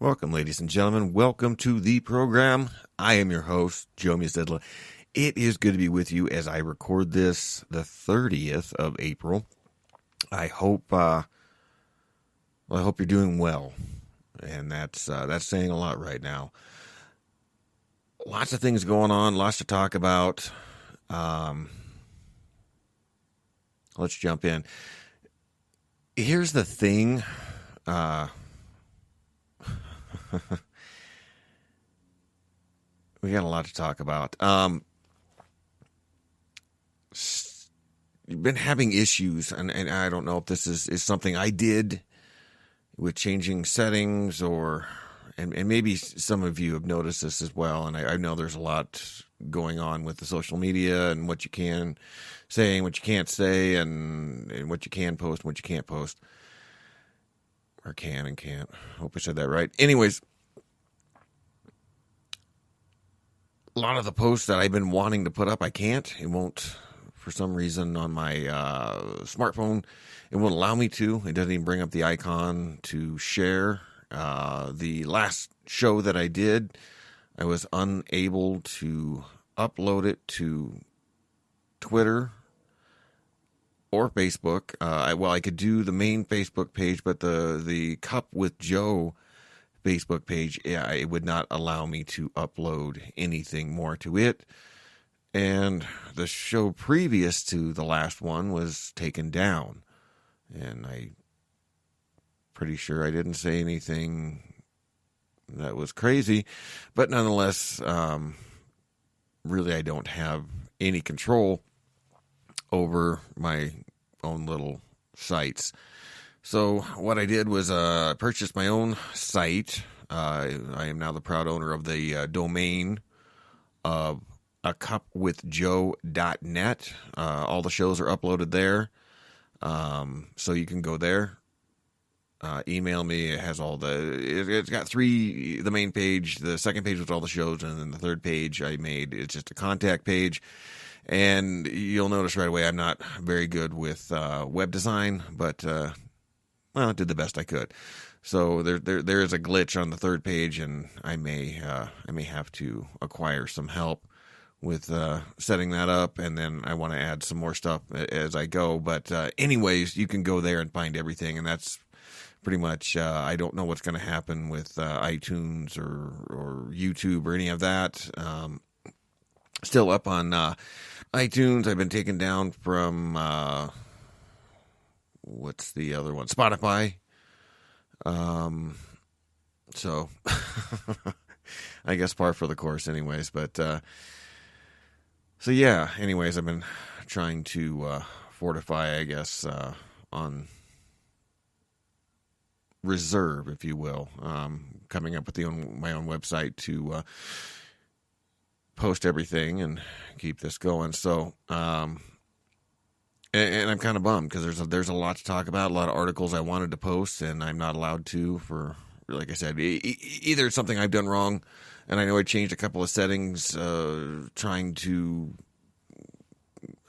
Welcome, ladies and gentlemen. Welcome to the program. I am your host, Joe Mizdedla. It is good to be with you as I record this the 30th of April. I hope you're doing well, and that's saying a lot right now. Lots of things going on, lots to talk about. Let's jump in. Here's the thing. We got a lot to talk about. You've been having issues, and I don't know if this is something I did with changing settings, and maybe some of you have noticed this as well. And I know there's a lot going on with the social media and what you can say and what you can't say, and what you can post and what you can't post. Or can and can't. Hope I said that right. Anyways, a lot of the posts that I've been wanting to put up, I can't. It won't, for some reason, on my smartphone. It won't allow me to. It doesn't even bring up the icon to share. The last show that I did, I was unable to upload it to Twitter or Facebook. I could do the main Facebook page, but the Cup with Joe Facebook page, it would not allow me to upload anything more to it. And the show previous to the last one was taken down. And I'm pretty sure I didn't say anything that was crazy. But nonetheless, really I don't have any control over my own little sites. So what I did was purchase my own site. I am now the proud owner of the domain of acupwithjoe.net. All the shows are uploaded there, so you can go there. Email me. It has all it's got the main page, the second page with all the shows, and then the third page I made, it's just a contact page. And you'll notice right away I'm not very good with web design, but I did the best I could. So there is a glitch on the third page, and I may have to acquire some help with setting that up, and then I want to add some more stuff as I go. But anyways, you can go there and find everything, and that's pretty much. I don't know what's going to happen with iTunes or YouTube or any of that. Still up on iTunes. I've been taken down from what's the other one? Spotify. So I guess par for the course anyways, but so yeah, anyways, I've been trying to fortify, I guess, on reserve, if you will, coming up with my own website to post everything and keep this going. So, and I'm kind of bummed because there's a lot to talk about, a lot of articles I wanted to post, and I'm not allowed to for, like I said, either it's something I've done wrong, and I know I changed a couple of settings, trying to,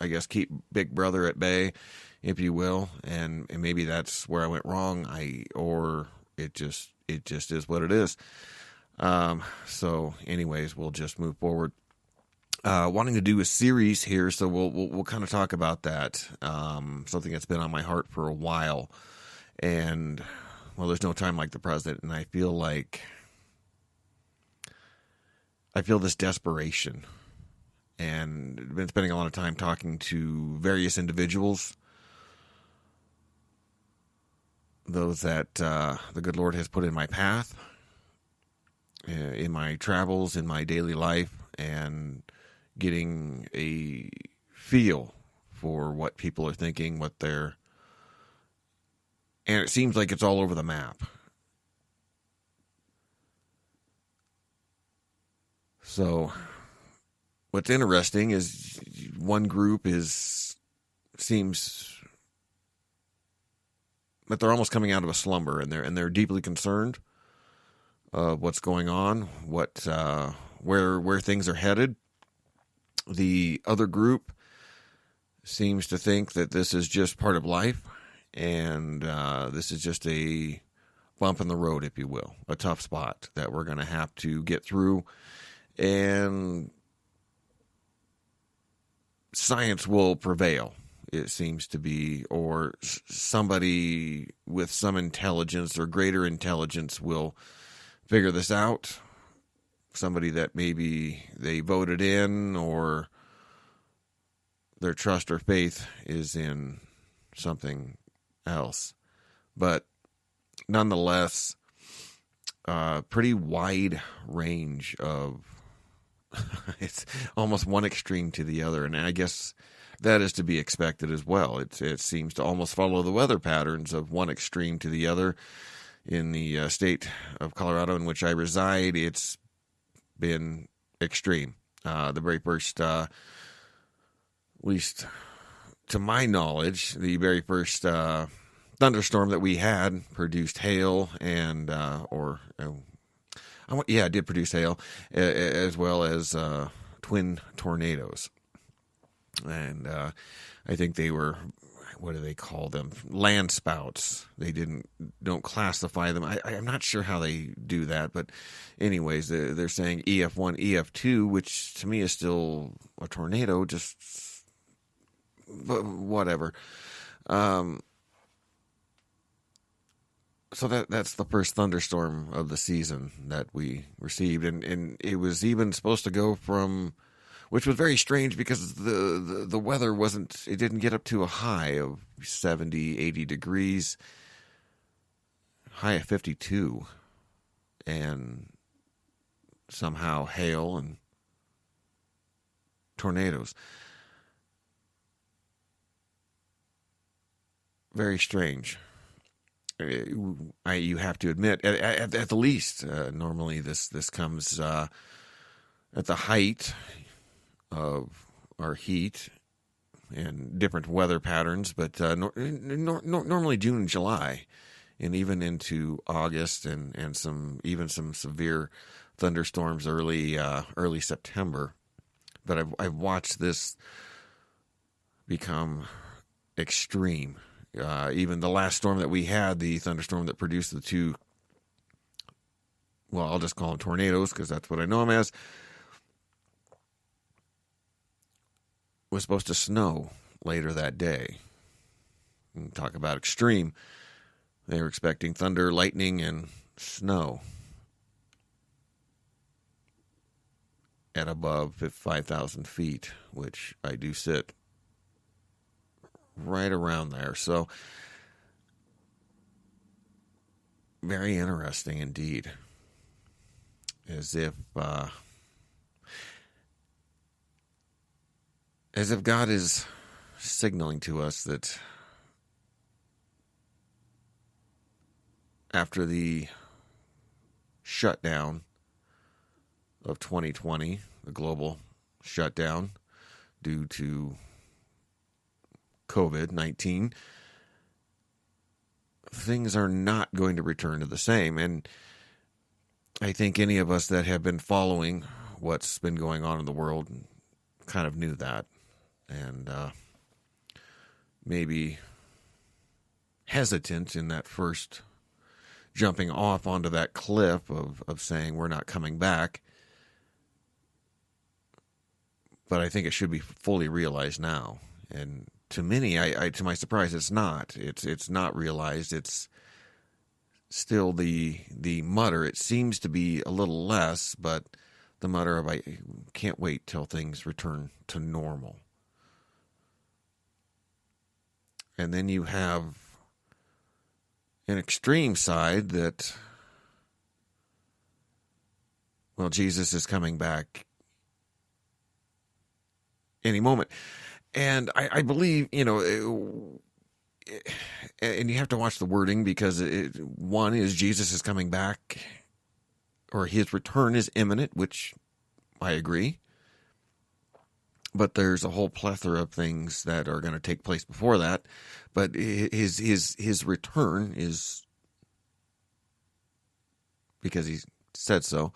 I guess, keep Big Brother at bay, if you will, and maybe that's where I went wrong. Or it just is what it is. So, anyways, we'll just move forward. Wanting to do a series here, so we'll kind of talk about that. Something that's been on my heart for a while, and well, there's no time like the present, and I feel this desperation, and I've been spending a lot of time talking to various individuals, those that the good Lord has put in my path, in my travels, in my daily life, and getting a feel for what people are thinking, and it seems like it's all over the map. So what's interesting is one group seems that they're almost coming out of a slumber, and they're deeply concerned of what's going on, where things are headed. The other group seems to think that this is just part of life, and this is just a bump in the road, if you will, a tough spot that we're going to have to get through, and science will prevail, it seems to be, or somebody with some intelligence or greater intelligence will figure this out. Somebody that maybe they voted in, or their trust or faith is in something else. But nonetheless, pretty wide range of, it's almost one extreme to the other. And I guess that is to be expected as well. It seems to almost follow the weather patterns of one extreme to the other. In the state of Colorado in which I reside, it's been extreme. The very first, at least to my knowledge, the very first thunderstorm that we had produced hail and, it did produce hail, as well as twin tornadoes. And I think they were, what do they call them? Land spouts. They don't classify them. I'm not sure how they do that, but anyways, they're saying EF1, EF2, which to me is still a tornado, just whatever. So that's the first thunderstorm of the season that we received, and it was even supposed to go from, which was very strange because the weather it didn't get up to a high of 70, 80 degrees, high of 52, and somehow hail and tornadoes. Very strange. You have to admit, at the least, normally this comes at the height of our heat and different weather patterns, but normally June and July, and even into August, and some severe thunderstorms early September. But I've watched this become extreme. Even the last storm that we had, the thunderstorm that produced the two, well, I'll just call them tornadoes because that's what I know them as, was supposed to snow later that day. And talk about extreme. They were expecting thunder, lightning, and snow at above 5,000 feet, which I do sit right around there. So very interesting indeed. As if God is signaling to us that after the shutdown of 2020, the global shutdown due to COVID-19, things are not going to return to the same. And I think any of us that have been following what's been going on in the world kind of knew that, and maybe hesitant in that first jumping off onto that cliff of saying we're not coming back. But I think it should be fully realized now. And to many, I to my surprise, it's not. It's not realized. It's still the mutter. It seems to be a little less, but the mutter of I can't wait till things return to normal. And then you have an extreme side that, well, Jesus is coming back any moment. And I believe, and you have to watch the wording because one is Jesus is coming back, or his return is imminent, which I agree. But there's a whole plethora of things that are going to take place before that. But his return is, because he said so,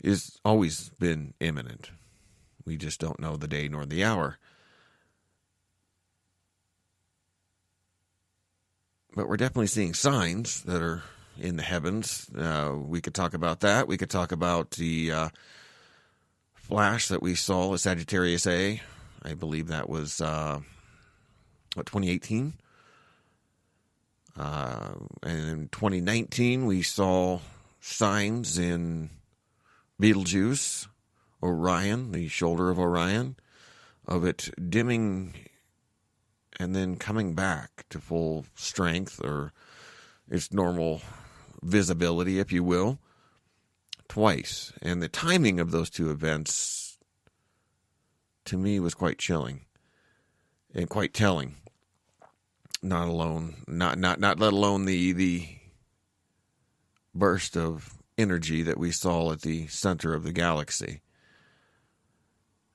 is always been imminent. We just don't know the day nor the hour. But we're definitely seeing signs that are in the heavens. We could talk about that. We could talk about the flash that we saw at Sagittarius A. I believe that was, 2018? And in 2019, we saw signs in Betelgeuse, Orion, the shoulder of Orion, of it dimming and then coming back to full strength, or its normal visibility, if you will, twice. And the timing of those two events, to me, was quite chilling and quite telling. Not let alone the burst of energy that we saw at the center of the galaxy,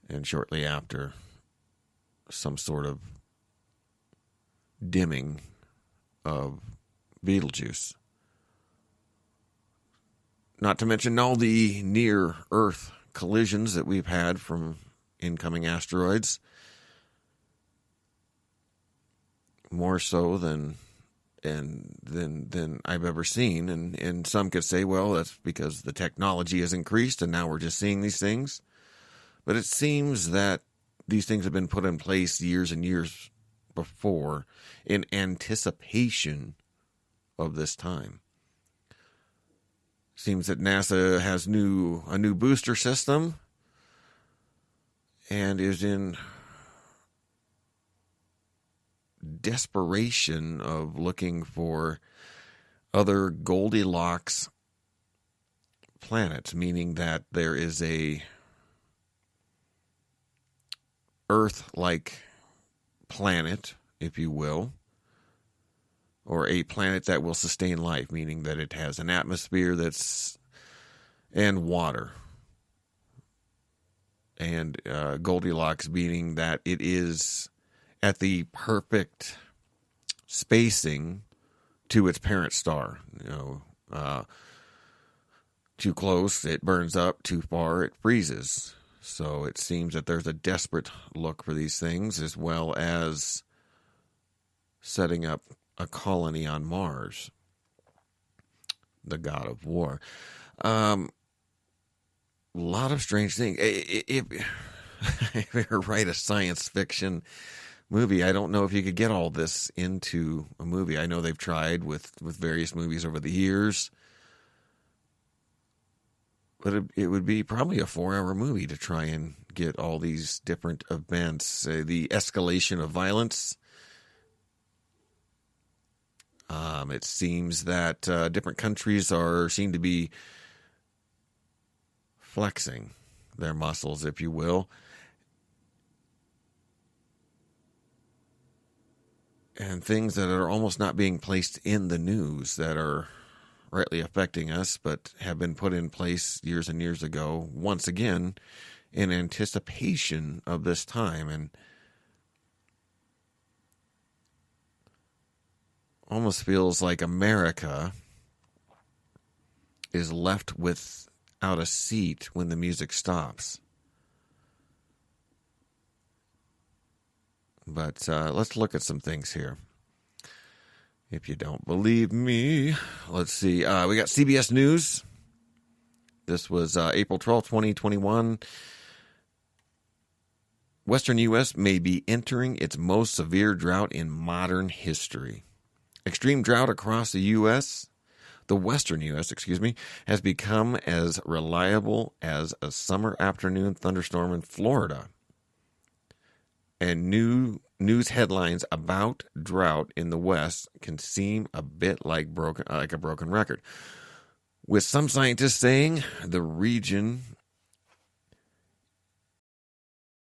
and shortly after, some sort of dimming of Betelgeuse. Not to mention all the near-Earth collisions that we've had from incoming asteroids. More so than I've ever seen. And some could say, well, that's because the technology has increased and now we're just seeing these things. But it seems that these things have been put in place years and years before in anticipation of this time. Seems that NASA has a new booster system and is in desperation of looking for other Goldilocks planets, meaning that there is a Earth-like planet, if you will, or a planet that will sustain life, meaning that it has an atmosphere and water. And Goldilocks meaning that it is at the perfect spacing to its parent star. Too close, it burns up. Too far, it freezes. So it seems that there's a desperate look for these things, as well as setting up a colony on Mars, the god of war. A lot of strange things. If you write a science fiction movie, I don't know if you could get all this into a movie. I know they've tried with various movies over the years, but it would be probably a 4-hour movie to try and get all these different events, the escalation of violence. It seems that different countries seem to be flexing their muscles, if you will, and things that are almost not being placed in the news that are rightly affecting us, but have been put in place years and years ago, once again, in anticipation of this time. And almost feels like America is left without a seat when the music stops. But let's look at some things here. If you don't believe me, let's see. We got CBS News. This was April 12th, 2021. Western U.S. may be entering its most severe drought in modern history. Extreme drought across the U.S., the western U.S., has become as reliable as a summer afternoon thunderstorm in Florida. And news headlines about drought in the West can seem a bit like a broken record, with some scientists saying the region